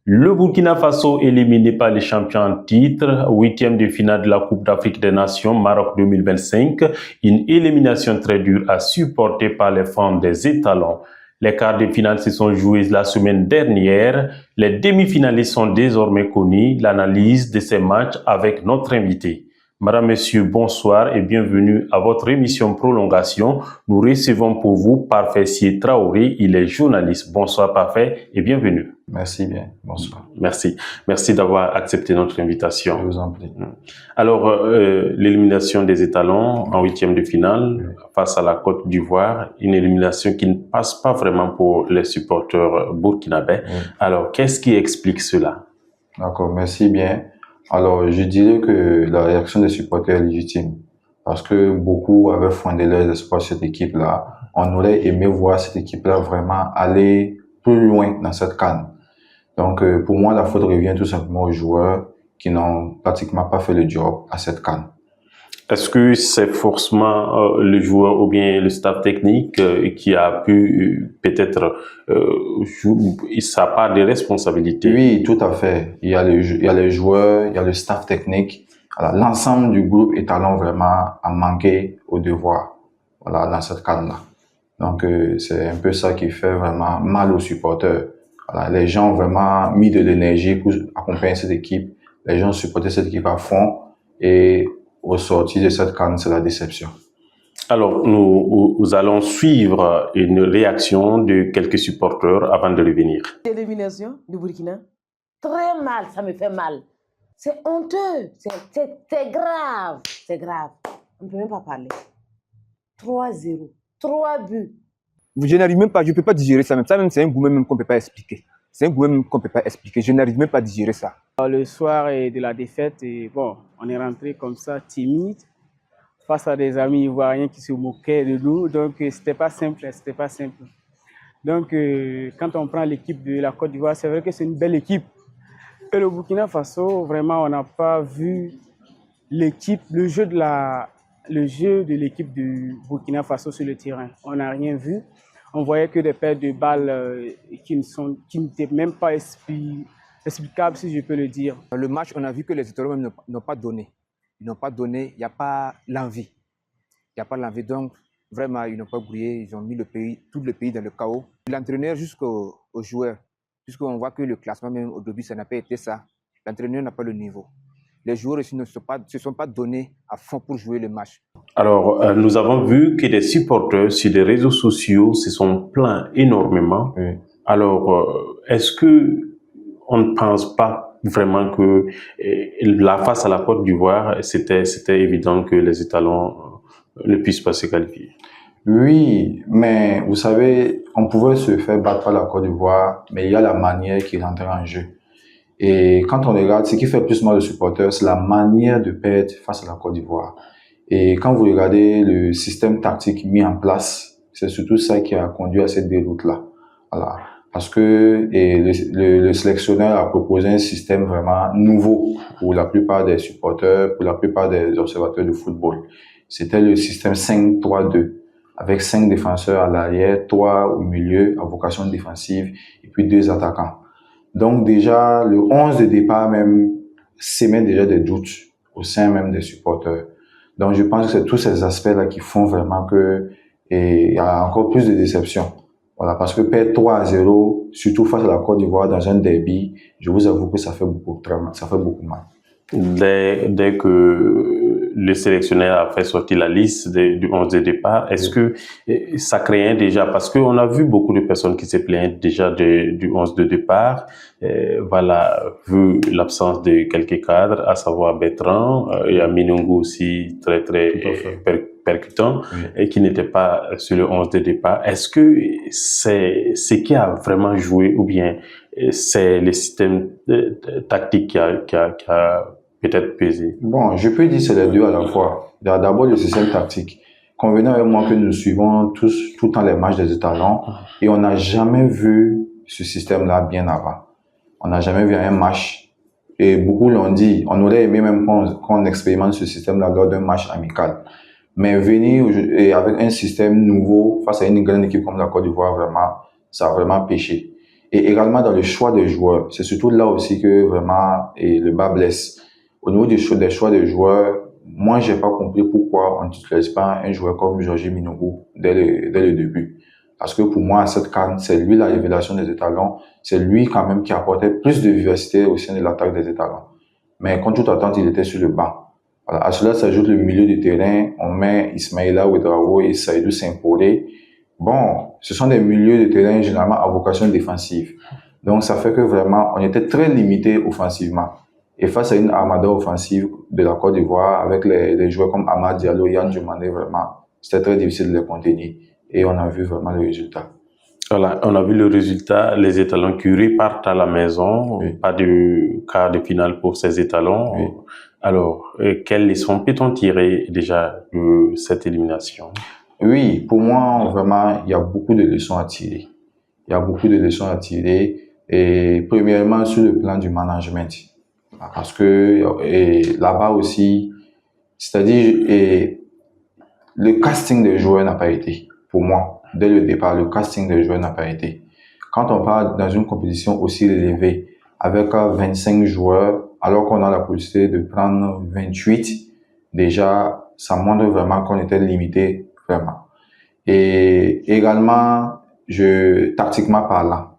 Le Burkina Faso éliminé par les champions en titre, huitième de finale de la Coupe d'Afrique des Nations Maroc 2025, une élimination très dure à supporter par les fans des étalons. Les quarts de finale se sont joués la semaine dernière. Les demi-finalistes sont désormais connus. L'analyse de ces matchs avec notre invité. Madame, Monsieur, bonsoir et bienvenue à votre émission Prolongation. Nous recevons pour vous Parfait Sy Traoré, il est journaliste. Bonsoir Parfait et bienvenue. Merci bien, bonsoir. Merci d'avoir accepté notre invitation. Je vous en prie. Alors, l'élimination des étalons en huitième de finale face à la Côte d'Ivoire, une élimination qui ne passe pas vraiment pour les supporters burkinabés. Alors, qu'est-ce qui explique cela? D'accord, merci bien. Alors, je dirais que la réaction des supporters est légitime parce que beaucoup avaient fondé leurs espoirs sur cette équipe-là. On aurait aimé voir cette équipe-là vraiment aller plus loin dans cette CAN. Donc, pour moi, la faute revient tout simplement aux joueurs qui n'ont pratiquement pas fait le job à cette CAN. Est-ce que c'est forcément le joueur ou bien le staff technique qui a pu peut-être sa part de responsabilité? Oui, tout à fait. Il y a les joueurs, il y a le staff technique. Voilà, l'ensemble du groupe étalon vraiment a manqué au devoir, voilà, dans cette CAN-là. Donc, c'est un peu ça qui fait vraiment mal aux supporters. Voilà, les gens ont vraiment mis de l'énergie pour accompagner cette équipe. Les gens supportaient cette équipe à fond et au sortir de cette CAN, c'est la déception. Alors, nous allons suivre une réaction de quelques supporters avant de revenir. L'élimination du Burkina, très mal, ça me fait mal. C'est honteux, c'est grave, c'est grave. On ne peut même pas parler. 3-0, 3 buts. Je n'arrive même pas, je ne peux pas digérer ça même. Ça même, c'est un goût même qu'on ne peut pas expliquer. C'est un goût même qu'on ne peut pas expliquer. Je n'arrive même pas à digérer ça. Le soir de la défaite, bon, on est rentré comme ça, timide, face à des amis ivoiriens qui se moquaient de nous. Donc, c'était pas simple, c'était pas simple. Donc, quand on prend l'équipe de la Côte d'Ivoire, c'est vrai que c'est une belle équipe. Et le Burkina Faso, vraiment, on n'a pas vu l'équipe, le jeu de l'équipe du Burkina Faso sur le terrain. On n'a rien vu. On voyait que des pertes de balles qui n'étaient même pas explicables, si je peux le dire. Dans le match, on a vu que les étalons même n'ont pas donné. Ils n'ont pas donné, il n'y a pas l'envie. Il n'y a pas l'envie. Donc, vraiment, ils n'ont pas brillé. Ils ont mis tout le pays dans le chaos. L'entraîneur jusqu'aux joueurs, puisqu'on voit que le classement, même au début, ça n'a pas été ça. L'entraîneur n'a pas le niveau. Les joueurs aussi ne se sont pas donnés à fond pour jouer le match. Alors, nous avons vu que des supporters sur les réseaux sociaux se sont plaints énormément. Oui. Alors, est-ce que on ne pense pas vraiment que la face à la Côte d'Ivoire, c'était évident que les étalons ne puissent pas se qualifier? Oui, mais vous savez, on pouvait se faire battre par la Côte d'Ivoire, mais il y a la manière qui rentre en jeu. Et quand on regarde, ce qui fait plus mal aux supporters, c'est la manière de perdre face à la Côte d'Ivoire. Et quand vous regardez le système tactique mis en place, c'est surtout ça qui a conduit à cette déroute-là. Voilà. Parce que le sélectionneur a proposé un système vraiment nouveau pour la plupart des supporters, pour la plupart des observateurs de football. C'était le système 5-3-2, avec 5 défenseurs à l'arrière, 3 au milieu, à vocation défensive, et puis 2 attaquants. Donc déjà, le 11 de départ même s'émet déjà des doutes au sein même des supporters. Donc je pense que c'est tous ces aspects-là qui font vraiment que il y a encore plus de déception. Voilà, parce que perdre 3-0, surtout face à la Côte d'Ivoire dans un derby, je vous avoue que ça fait beaucoup mal. Dès que le sélectionneur a fait sortir la liste du 11 de départ, est-ce que ça craignait déjà, parce qu'on a vu beaucoup de personnes qui se plaignent déjà du 11 de départ, voilà, vu l'absence de quelques cadres, à savoir Bertrand, et Minongo aussi très percutant, et qui n'était pas sur le 11 de départ. Est-ce que c'est ce qui a vraiment joué, ou bien c'est le système tactique qui a peut-être pesé? Bon, je peux dire que c'est les deux à la fois. D'abord, le système tactique. Convenez avec moi que nous suivons tout le temps les matchs des étalons et on n'a jamais vu ce système-là bien avant. On n'a jamais vu un match et beaucoup l'ont dit. On aurait aimé même qu'on expérimente ce système-là lors d'un match amical. Mais venir avec un système nouveau face à une grande équipe comme la Côte d'Ivoire, vraiment, ça a vraiment péché. Et également dans le choix des joueurs. C'est surtout là aussi que vraiment le bas blesse. Au niveau des choix des joueurs, moi, j'ai pas compris pourquoi on ne titularise pas un joueur comme Georges Minogu dès le début. Parce que pour moi, à cette CAN, c'est lui la révélation des étalons. C'est lui quand même qui apportait plus de vivacité au sein de l'attaque des étalons. Mais contre toute attente, il était sur le banc. Voilà. À cela s'ajoute le milieu du terrain. On met Ismaïla Ouedraogo et Saïdou Saint-Paulé. Bon, ce sont des milieux de terrain généralement à vocation défensive. Donc, ça fait que vraiment, on était très limité offensivement. Et face à une armada offensive de la Côte d'Ivoire, avec les joueurs comme Amad Diallo, Yann Djumandé, vraiment, c'était très difficile de les contenir. Et on a vu vraiment le résultat. Voilà, on a vu le résultat, les étalons qui repartent à la maison, oui. Pas de quart de finale pour ces étalons. Oui. Alors, quelles leçons peut-on tirer déjà de cette élimination? Oui, pour moi, vraiment, il y a beaucoup de leçons à tirer. Il y a beaucoup de leçons à tirer. Et premièrement, sur le plan du management. Parce que là-bas aussi, c'est-à-dire, le casting des joueurs n'a pas été, pour moi, dès le départ, le casting des joueurs n'a pas été. Quand on part dans une compétition aussi élevée, avec 25 joueurs, alors qu'on a la possibilité de prendre 28, déjà, ça montre vraiment qu'on était limité, vraiment. Et également, tactiquement parlant,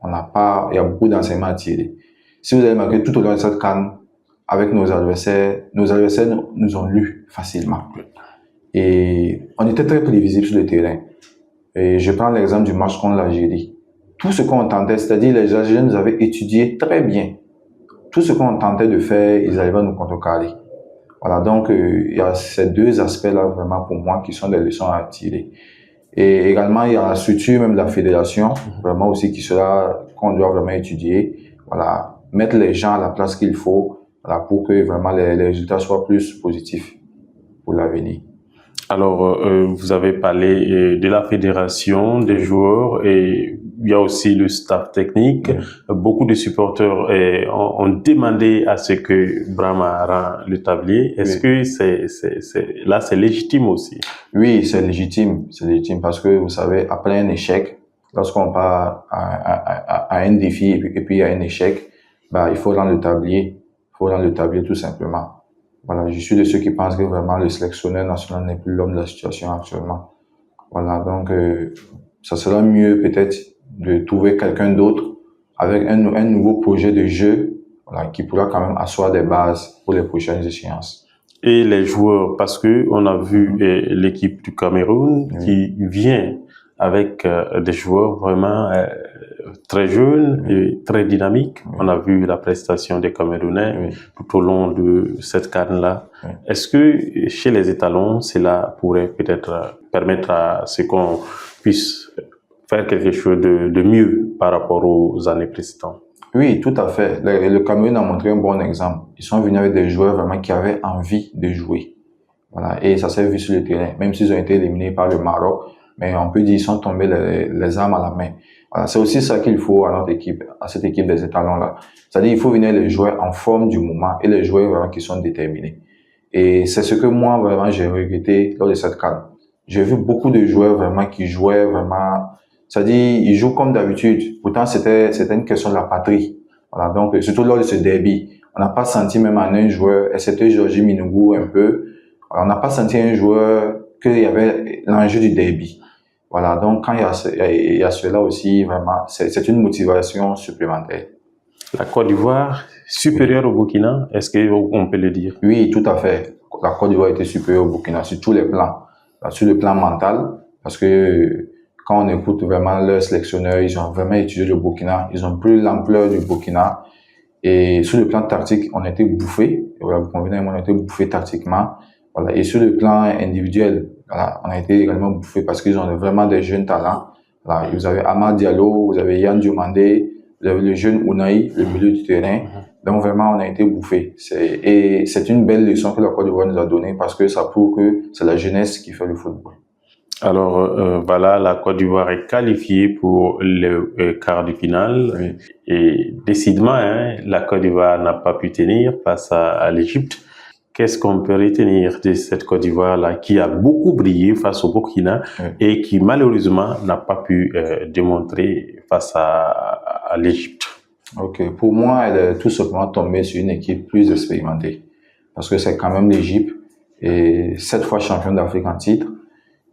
il y a beaucoup d'enseignements à tirer. Si vous avez remarqué tout au long de cette CAN, avec nos adversaires nous ont lus facilement. Et on était très prévisible sur le terrain. Et je prends l'exemple du match contre l'Algérie. Tout ce qu'on tentait, c'est-à-dire les Algériens nous avaient étudié très bien. Tout ce qu'on tentait de faire, ils arrivaient à nous contrecarrer. Voilà, donc il y a ces deux aspects-là vraiment pour moi qui sont des leçons à tirer. Et également, il y a la structure même de la fédération, vraiment aussi qu'on doit vraiment étudier. Voilà, mettre les gens à la place qu'il faut, voilà, pour que vraiment les résultats soient plus positifs pour l'avenir. Alors, vous avez parlé de la fédération, des joueurs, et il y a aussi le staff technique. Oui. Beaucoup de supporters ont demandé à ce que Brahma rend le tablier. Est-ce que c'est légitime aussi? Oui, c'est légitime parce que vous savez, après un échec, lorsqu'on part à un défi et puis à un échec, bah, il faut rendre le tablier. Il faut rendre le tablier tout simplement. Voilà, je suis de ceux qui pensent que vraiment le sélectionneur national n'est plus l'homme de la situation actuellement. Voilà, donc ça sera mieux peut-être de trouver quelqu'un d'autre avec un nouveau projet de jeu, voilà, qui pourra quand même asseoir des bases pour les prochaines échéances. Et les joueurs, parce que on a vu l'équipe du Cameroun qui vient avec des joueurs vraiment très jeunes et très dynamiques. On a vu la prestation des Camerounais tout au long de cette CAN-là. Est-ce que chez les étalons, cela pourrait peut-être permettre à ce qu'on puisse faire quelque chose de mieux par rapport aux années précédentes? Oui, tout à fait. Le Cameroun a montré un bon exemple. Ils sont venus avec des joueurs vraiment qui avaient envie de jouer. Voilà, et ça s'est vu sur le terrain, même s'ils ont été éliminés par le Maroc. Mais on peut dire qu'ils sont tombés les armes à la main. Voilà, c'est aussi ça qu'il faut à notre équipe, à cette équipe des étalons-là. C'est-à-dire il faut venir les joueurs en forme du moment et les joueurs vraiment qui sont déterminés. Et c'est ce que moi vraiment j'ai regretté lors de cette CAN. J'ai vu beaucoup de joueurs vraiment qui jouaient vraiment, c'est-à-dire ils jouent comme d'habitude. Pourtant c'était une question de la patrie. Voilà, donc surtout lors de ce derby, on n'a pas senti même en un joueur, et c'était Georges Minogu un peu. Alors, on n'a pas senti un joueur qu'il y avait l'enjeu du derby. Voilà, donc quand il y a cela aussi, vraiment, c'est une motivation supplémentaire. La Côte d'Ivoire supérieure au Burkina, est-ce qu'on peut le dire? Oui, tout à fait. La Côte d'Ivoire était supérieure au Burkina sur tous les plans. Sur le plan mental, parce que quand on écoute vraiment leurs sélectionneurs, ils ont vraiment étudié le Burkina, ils ont pris l'ampleur du Burkina. Et sur le plan tactique, on a été bouffé. Voilà, vous convenez, on a été bouffé tactiquement. Voilà. Et sur le plan individuel, voilà, on a été également bouffé parce qu'ils ont vraiment des jeunes talents. Voilà. Vous avez Amad Diallo, vous avez Yann Djumandé, vous avez le jeune Ounaï, le milieu du terrain. Donc vraiment, on a été bouffé. Et c'est une belle leçon que la Côte d'Ivoire nous a donnée parce que ça prouve que c'est la jeunesse qui fait le football. Alors voilà, la Côte d'Ivoire est qualifiée pour le quart de finale. Oui. Et décidément, la Côte d'Ivoire n'a pas pu tenir face à l'Égypte. Qu'est-ce qu'on peut retenir de cette Côte d'Ivoire-là qui a beaucoup brillé face au Burkina et qui malheureusement n'a pas pu démontrer face à à l'Égypte? Ok, pour moi, elle est tout simplement tombée sur une équipe plus expérimentée. Parce que c'est quand même l'Égypte et 7 fois champion d'Afrique en titre.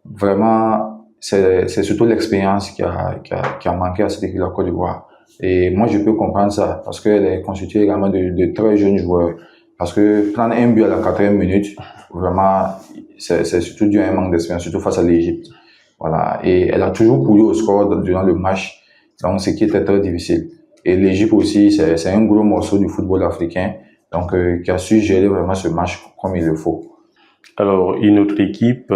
Vraiment, c'est surtout l'expérience qui a manqué à cette équipe de la Côte d'Ivoire. Et moi, je peux comprendre ça parce qu'elle est constituée également de très jeunes joueurs. Parce que prendre un but à la 4e minute, vraiment, c'est surtout dû à un manque d'expérience, surtout face à l'Égypte. Voilà. Et elle a toujours couru au score durant le match, donc ce qui était très difficile. Et l'Égypte aussi, c'est un gros morceau du football africain, donc qui a su gérer vraiment ce match comme il le faut. Alors, une autre équipe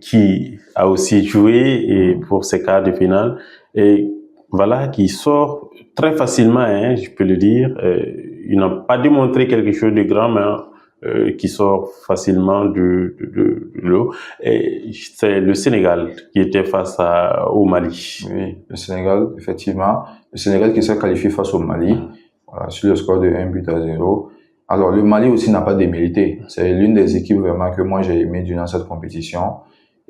qui a aussi joué et pour ces quarts de finale, et voilà, qui sort très facilement, hein, je peux le dire. Ils n'ont pas démontré quelque chose de grand, mais qui sort facilement de l'eau. Et c'est le Sénégal qui était face au Mali. Oui, le Sénégal, effectivement. Le Sénégal qui s'est qualifié face au Mali, voilà, sur le score de 1-0. Alors, le Mali aussi n'a pas démérité. C'est l'une des équipes vraiment que moi j'ai aimé durant cette compétition.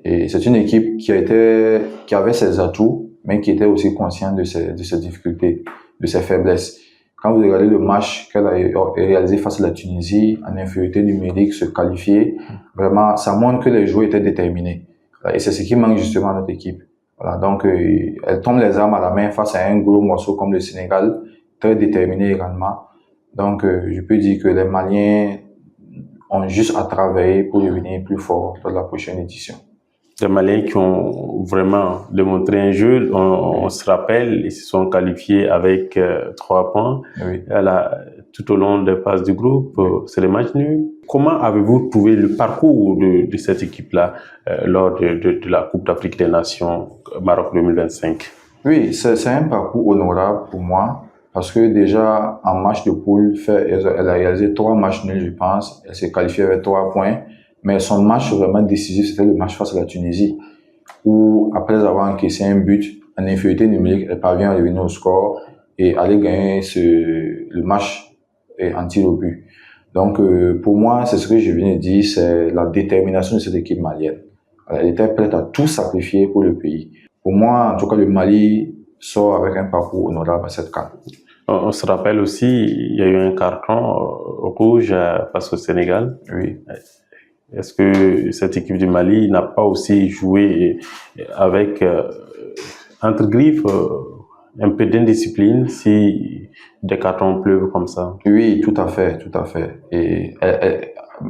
Et c'est une équipe qui avait ses atouts, mais qui était aussi consciente de ses difficultés, de ses faiblesses. Quand vous regardez le match qu'elle a réalisé face à la Tunisie, en infériorité numérique, se qualifier, vraiment, ça montre que les joueurs étaient déterminés. Et c'est ce qui manque justement à notre équipe. Voilà, donc, elle tombe les armes à la main face à un gros morceau comme le Sénégal, très déterminé également. Donc, je peux dire que les Maliens ont juste à travailler pour devenir plus forts dans la prochaine édition. Les Maliens qui ont vraiment démontré un jeu, on se rappelle, ils se sont qualifiés avec 3 points. Oui. Tout au long des phases du groupe, c'est les matchs nuls. Comment avez-vous trouvé le parcours de cette équipe-là lors de la Coupe d'Afrique des Nations Maroc 2025? Oui, c'est un parcours honorable pour moi. Parce que déjà, en match de poule, elle a réalisé 3 matchs nuls, je pense. Elle s'est qualifiée avec 3 points. Mais son match vraiment décisif, c'était le match face à la Tunisie, où après avoir encaissé un but en infériorité numérique, elle parvient à revenir au score et aller gagner le match en tir au but. Donc, pour moi, c'est ce que je viens de dire, c'est la détermination de cette équipe malienne. Elle était prête à tout sacrifier pour le pays. Pour moi, en tout cas, le Mali sort avec un parcours honorable à cette CAN. On se rappelle aussi, il y a eu un carton rouge face au Sénégal. Oui. Est-ce que cette équipe du Mali n'a pas aussi joué avec, entre griffes, un peu d'indiscipline si des cartons pleuvent comme ça? Oui, tout à fait, tout à fait. Et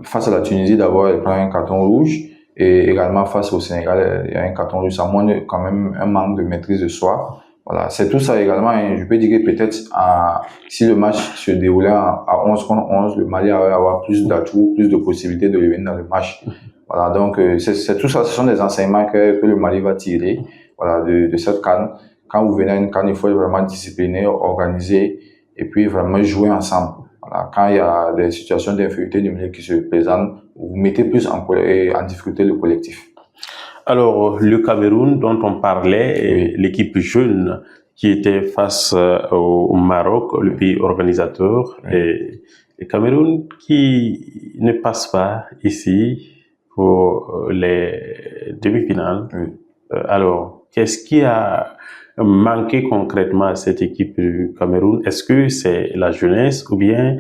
face à la Tunisie, d'abord, elle prend un carton rouge. Et également face au Sénégal, il y a un carton rouge. Ça montre quand même un manque de maîtrise de soi. Voilà, c'est tout ça également. Je peux dire que peut-être si le match se déroulait à 11 contre 11, le Mali allait avoir plus d'atouts, plus de possibilités de revenir dans le match. Voilà, donc c'est tout ça. Ce sont des enseignements que le Mali va tirer, voilà, de cette CAN. Quand vous venez à une CAN, il faut être vraiment discipliné, organisé et puis vraiment jouer ensemble. Voilà, quand il y a des situations d'infériorité numérique qui se présentent, vous mettez plus en difficulté le collectif. Alors, le Cameroun dont on parlait, l'équipe jeune qui était face au Maroc, le pays organisateur, et le Cameroun qui ne passe pas ici pour les demi-finales. Alors, qu'est-ce qui a manqué concrètement à cette équipe du Cameroun? Est-ce que c'est la jeunesse ou bien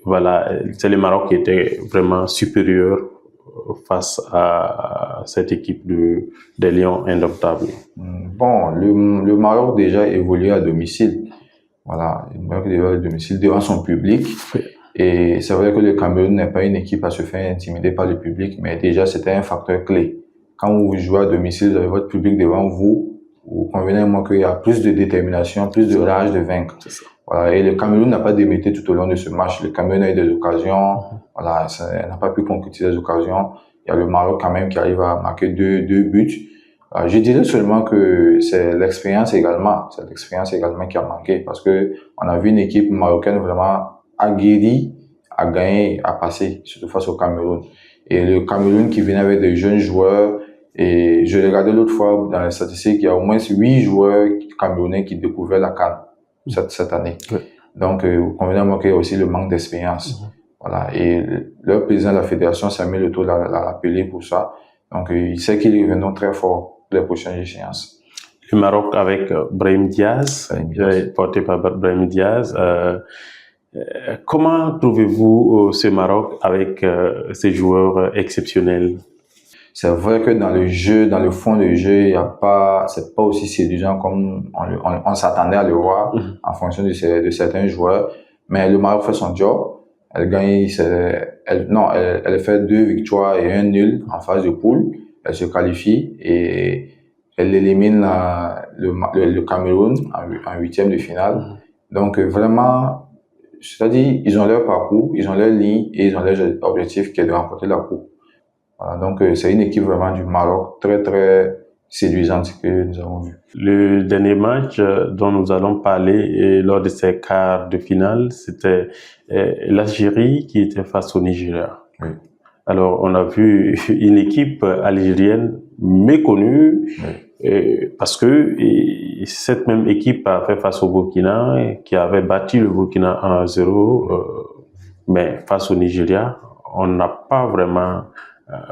voilà, c'est le Maroc qui était vraiment supérieur face à cette équipe des Lions indomptables? Bon, le Maroc déjà évolué à domicile. Voilà, le Maroc évolue à domicile devant son public. Et c'est vrai que le Cameroun n'est pas une équipe à se faire intimider par le public, mais déjà c'était un facteur clé. Quand vous jouez à domicile, vous avez votre public devant vous, vous convenez à moi qu'il y a plus de détermination, plus de rage de vaincre. Voilà, et le Cameroun n'a pas démérité tout au long de ce match. Le Cameroun a eu des occasions, voilà, ça n'a pas pu concrétiser les occasions. Il y a le Maroc quand même qui arrive à marquer deux buts. Alors, je dirais seulement que c'est l'expérience également qui a manqué parce que on a vu une équipe marocaine vraiment aguerrie à gagner, à passer, surtout face au Cameroun. Et le Cameroun qui venait avec des jeunes joueurs, et je regardais l'autre fois dans les statistiques, il y a au moins 8 joueurs camerounais qui découvraient la CAN cette année. Donc, vous convenez à moi qu'il y a aussi le manque d'expérience. Voilà. Et le président de la fédération, Samuel Eto'o, l'a appelé pour ça. Donc, il sait qu'ils reviendront très fort pour les prochaines échéances. le Maroc avec Brahim Diaz, porté par Brahim Diaz. Comment trouvez-vous ce Maroc avec ces joueurs exceptionnels? C'est vrai que dans le jeu, dans le fond du jeu, c'est pas aussi séduisant comme on s'attendait à le voir en fonction de certains joueurs. Mais le Maroc fait son job. Elle gagne, elle fait 2 victoires et 1 nul en phase de poule. Elle se qualifie et elle élimine le Cameroun en 8e de finale. Donc vraiment, c'est-à-dire, ils ont leur parcours, ils ont leur ligne et ils ont leur objectif qui est de remporter la coupe. Voilà, donc c'est une équipe vraiment du Maroc très très séduisante que nous avons vue. Le dernier match dont nous allons parler lors de ces quarts de finale, c'était l'Algérie qui était face au Nigeria. Oui. Alors on a vu une équipe algérienne méconnue parce que cette même équipe a fait face au Burkina qui avait battu le Burkina 1-0, mais face au Nigeria, on n'a pas vraiment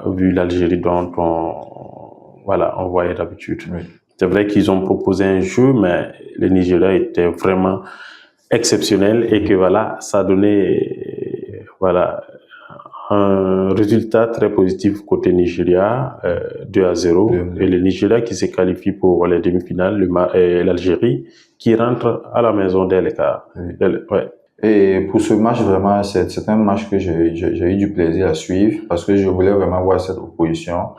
vu l'Algérie dont on voyait d'habitude. Oui. C'est vrai qu'ils ont proposé un jeu, mais le Nigeria était vraiment exceptionnel et que ça a donné un résultat très positif côté Nigeria, 2-0. Et le Nigeria qui se qualifie pour les demi-finales, l'Algérie qui rentre à la maison dès les quarts. Oui. Et pour ce match, vraiment, c'est un match que j'ai eu du plaisir à suivre parce que je voulais vraiment voir cette opposition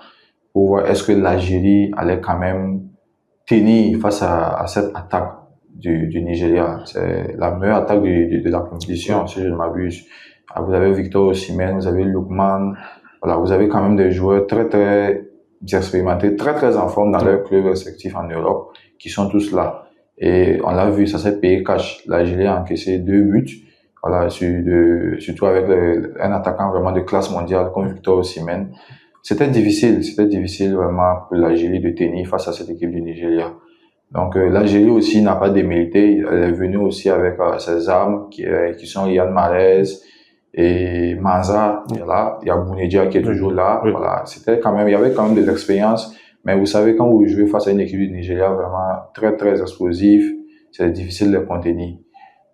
pour voir est-ce que l'Algérie allait quand même tenir face à cette attaque du Nigeria. C'est la meilleure attaque de la compétition, si je ne m'abuse. Vous avez Victor Osimhen, vous avez Lookman, voilà, vous avez quand même des joueurs très très expérimentés, très très en forme dans leurs clubs respectifs en Europe, qui sont tous là. Et on l'a vu, ça s'est payé cash. L'Algérie a encaissé 2 buts, voilà, surtout avec un attaquant vraiment de classe mondiale comme Victor Osimhen. C'était difficile vraiment pour l'Algérie de tenir face à cette équipe du Nigeria. Donc l'Algérie aussi n'a pas démérité, elle est venue aussi avec ses armes qui sont Yann Mahrez et Manza, il y a Bounedjah qui est toujours là. Oui. Voilà, il y avait quand même de l'expérience. Mais vous savez, quand vous jouez face à une équipe du Nigeria vraiment très très explosive, c'est difficile de les contenir.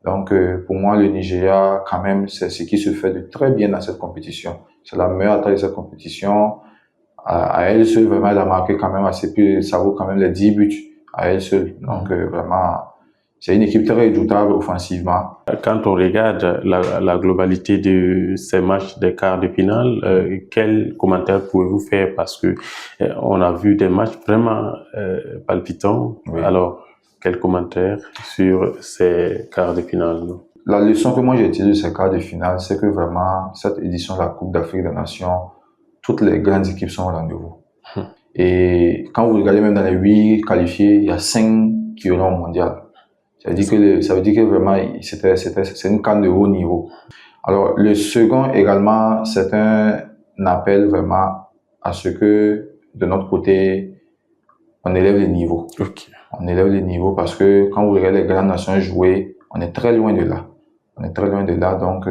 Donc pour moi, le Nigeria, quand même, c'est ce qui se fait de très bien dans cette compétition. C'est la meilleure attaque de cette compétition. À elle seule, vraiment, elle a marqué quand même ça vaut quand même les 10 buts à elle seule. Donc vraiment, c'est une équipe très redoutable offensivement. Quand on regarde la globalité de ces matchs des quarts de finale, quel commentaire pouvez-vous faire? Parce que on a vu des matchs vraiment palpitants. Oui. Alors, quel commentaire sur ces quarts de finale? La leçon que moi j'ai tirée de ces quarts de finale, c'est que vraiment, cette édition de la Coupe d'Afrique des Nations, toutes les grandes équipes sont au rendez-vous. Et quand vous regardez même dans les 8 qualifiés, il y a 5 qui iront au mondial. Ça veut dire que vraiment, c'est une CAN de haut niveau. Alors, le second également, c'est un appel vraiment à ce que, de notre côté, on élève les niveaux. Okay. On élève les niveaux parce que quand vous regardez les grandes nations jouer, on est très loin de là. Donc,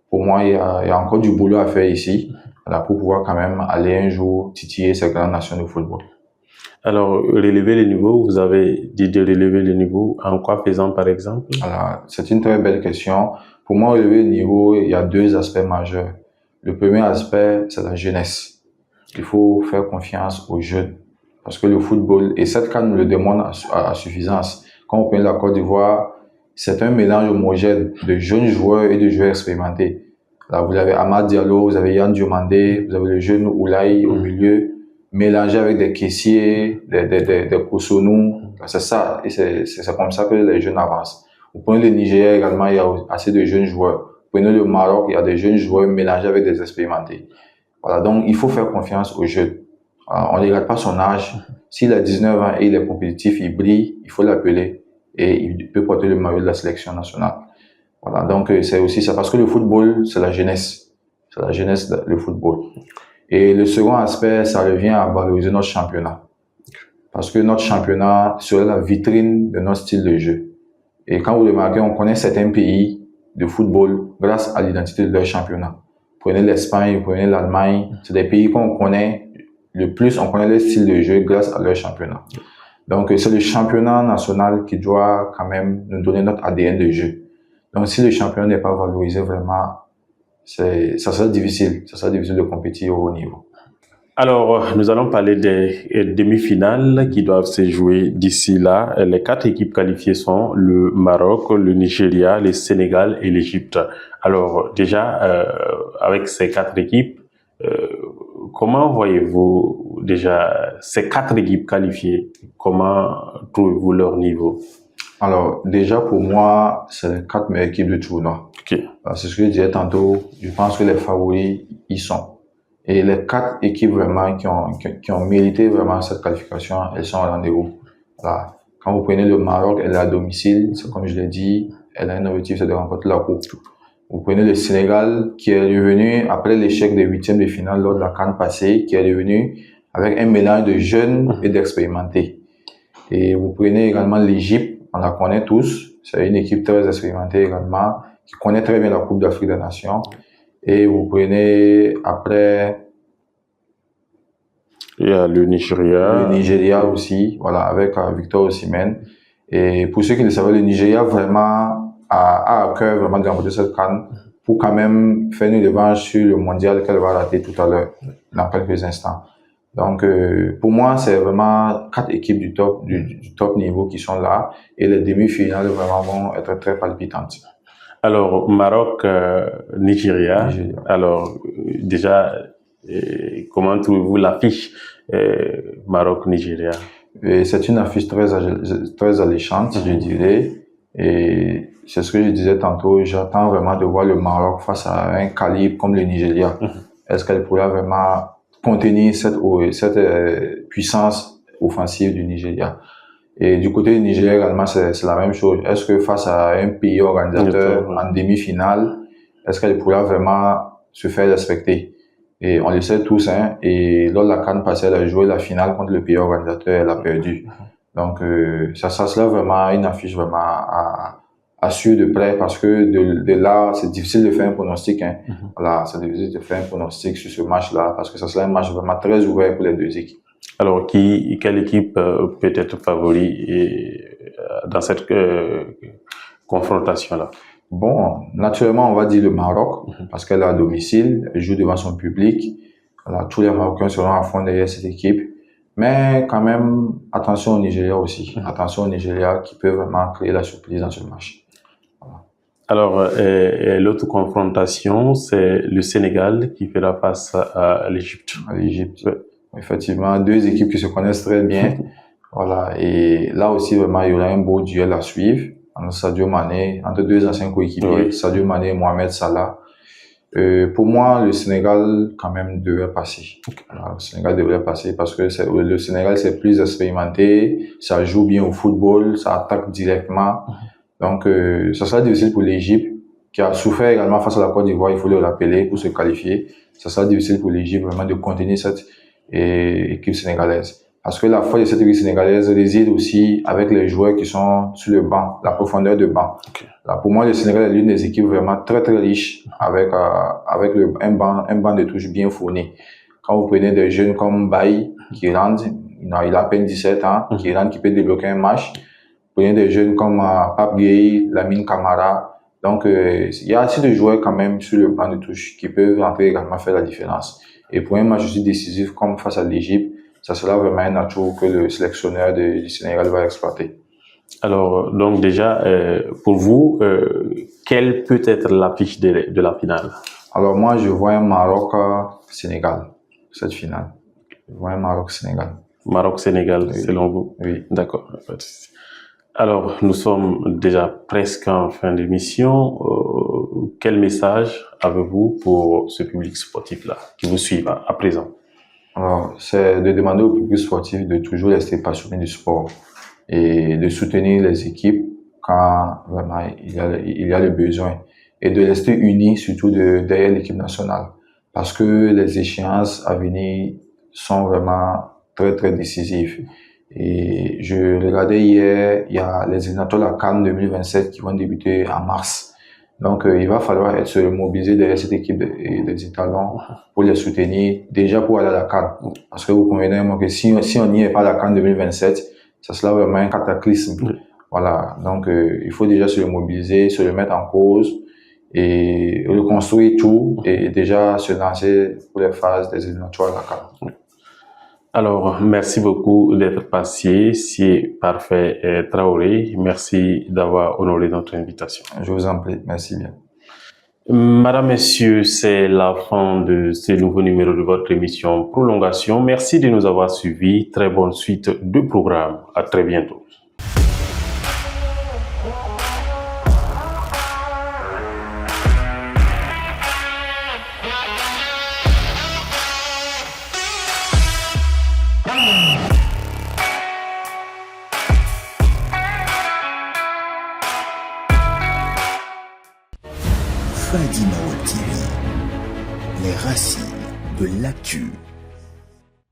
pour moi, il y a encore du boulot à faire ici, voilà, pour pouvoir quand même aller un jour titiller ces grandes nations de football. Alors, relever les niveaux, vous avez dit de relever les niveaux, en quoi faisant par exemple? Alors, c'est une très belle question. Pour moi, relever le niveau, il y a 2 aspects majeurs. Le premier aspect, c'est la jeunesse. Il faut faire confiance aux jeunes. Parce que le football, et cette CAN nous le demande à suffisance. Quand on prend la Côte d'Ivoire, c'est un mélange homogène de jeunes joueurs et de joueurs expérimentés. Là, vous avez Amad Diallo, vous avez Yann Diomandé, vous avez le jeune Oulaye au milieu, mélangé avec des caissiers, des Kosonou. C'est ça, et c'est comme ça que les jeunes avancent. Vous prenez le Nigeria également, il y a assez de jeunes joueurs. Vous prenez le Maroc, il y a des jeunes joueurs mélangés avec des expérimentés. Voilà, donc il faut faire confiance aux jeunes. On ne regarde pas son âge. S'il a 19 ans et il est compétitif, il brille, il faut l'appeler et il peut porter le maillot de la sélection nationale. Voilà, donc c'est aussi ça, parce que le football, c'est la jeunesse. C'est la jeunesse, le football. Et le second aspect, ça revient à valoriser notre championnat. Parce que notre championnat serait la vitrine de notre style de jeu. Et quand vous remarquez, on connaît certains pays de football grâce à l'identité de leur championnat. Prenez l'Espagne, prenez l'Allemagne, c'est des pays qu'on connaît le plus, on connaît leur style de jeu grâce à leur championnat. Donc, c'est le championnat national qui doit quand même nous donner notre ADN de jeu. Donc, si le championnat n'est pas valorisé vraiment, ça sera difficile. Ça sera difficile de compétir au haut niveau. Alors, nous allons parler des demi-finales qui doivent se jouer d'ici là. Les 4 équipes qualifiées sont le Maroc, le Nigeria, le Sénégal et l'Égypte. Alors, déjà, avec ces 4 équipes, comment voyez-vous déjà ces 4 équipes qualifiées? Comment trouvez-vous leur niveau? Alors, déjà, pour moi, c'est les 4 meilleures équipes du tournoi. Okay. C'est ce que je disais tantôt. Je pense que les favoris y sont. Et les 4 équipes vraiment qui ont mérité vraiment cette qualification, elles sont au rendez-vous. Voilà. Quand vous prenez le Maroc, elle est à domicile. C'est comme je l'ai dit, elle a un objectif, c'est de remporter la coupe. Vous prenez le Sénégal, qui est revenu après l'échec des 8e de finale lors de la CAN passée, qui est revenu avec un mélange de jeunes et d'expérimentés. Et vous prenez également l'Égypte, on la connaît tous. C'est une équipe très expérimentée également, qui connaît très bien la Coupe d'Afrique des Nations. Et vous prenez après... Il y a le Nigeria. Le Nigeria aussi, voilà, avec Victor Osimhen. Et pour ceux qui le savaient, le Nigeria vraiment a à cœur vraiment de remporter cette CAN pour quand même faire une revanche sur le mondial qu'elle va rater tout à l'heure, dans quelques instants. Donc, pour moi, c'est vraiment 4 équipes du top niveau qui sont là. Et les demi-finales vraiment vont être très palpitantes. Alors, Maroc, Nigeria. Alors, déjà, comment trouvez-vous l'affiche Maroc-Nigeria? C'est une affiche très alléchante, je dirais. Et c'est ce que je disais tantôt, j'attends vraiment de voir le Maroc face à un calibre comme le Nigeria. Est-ce qu'elle pourra vraiment contenir cette puissance offensive du Nigeria? Et du côté du Nigeria également, c'est la même chose. Est-ce que face à un pays organisateur en demi-finale, est-ce qu'elle pourra vraiment se faire respecter? Et on le sait tous, hein. Et lors de la CAN passée, elle a joué la finale contre le pays organisateur, elle a perdu. Donc, ça sera vraiment une affiche vraiment à suivre de près parce que de là, c'est difficile de faire un pronostic, hein. Voilà, c'est difficile de faire un pronostic sur ce match-là parce que ça sera un match vraiment très ouvert pour les 2 équipes. Alors, quelle équipe peut être favori dans cette confrontation-là? Bon, naturellement, on va dire le Maroc, parce qu'elle est à domicile, elle joue devant son public. Voilà, tous les Marocains seront à fond derrière cette équipe. Mais quand même, attention au Nigeria aussi. Attention au Nigeria qui peut vraiment créer la surprise dans ce match. Voilà. Alors, l'autre confrontation, c'est le Sénégal qui fera face à l'Égypte. À l'Égypte. Ouais. Effectivement, 2 équipes qui se connaissent très bien. Voilà. Et là aussi, vraiment, il y aura un beau duel à suivre entre Sadio Mané, entre 2 anciens coéquipiers, Sadio Mané et Mohamed Salah. Pour moi, le Sénégal, quand même, devrait passer. Alors, le Sénégal devrait passer parce que le Sénégal, c'est plus expérimenté, ça joue bien au football, ça attaque directement. Donc, ça sera difficile pour l'Égypte, qui a souffert également face à la Côte d'Ivoire, il faut le rappeler, pour se qualifier. Ça sera difficile pour l'Égypte vraiment de contenir cette équipe sénégalaise. Parce que la force de cette équipe sénégalaise réside aussi avec les joueurs qui sont sur le banc, la profondeur de banc. Là, pour moi, le Sénégal est l'une des équipes vraiment très très riches avec un banc de touche bien fourni. Quand vous prenez des jeunes comme Bailly qui rentre, il a à peine 17 ans, qui rentre, qui peut débloquer un match. Vous prenez des jeunes comme Pape Gueye, Lamine Camara. Donc, il y a assez de joueurs quand même sur le banc de touche qui peuvent rentrer également faire la différence. Et pour un match aussi décisif comme face à l'Égypte, ça sera vraiment un atout que le sélectionneur du Sénégal va exploiter. Alors, donc déjà, pour vous, quelle peut être l'affiche de la finale? Alors moi, je vois un Maroc-Sénégal, cette finale. Je vois un Maroc-Sénégal. Maroc-Sénégal, Oui. selon vous? Oui. D'accord. Alors, nous sommes déjà presque en fin d'émission. Quel message avez-vous pour ce public sportif-là qui vous suit à présent? Alors, c'est de demander au public sportif de toujours rester passionné du sport et de soutenir les équipes quand vraiment il y a le besoin et de rester unis surtout derrière l'équipe nationale parce que les échéances à venir sont vraiment très très décisives. Et je regardais hier, il y a les éliminatoires de la CAN 2027 qui vont débuter en mars. Donc, il va falloir se mobiliser derrière cette équipe des Étalons pour les soutenir, déjà pour aller à la CAN. Parce que vous convenez moi que si on n'y est pas à la CAN 2027, ça sera vraiment un cataclysme. Oui. Voilà, donc il faut déjà se mobiliser, se le mettre en cause et reconstruire tout et déjà se lancer pour les phases des éliminatoires à la CAN. Alors, merci beaucoup d'être passé. C'est parfait, Traoré. Merci d'avoir honoré notre invitation. Je vous en prie, merci bien. Madame, Messieurs, c'est la fin de ce nouveau numéro de votre émission Prolongation. Merci de nous avoir suivis. Très bonne suite de programme. À très bientôt. Fadi Mawel TV, les racines de l'actu.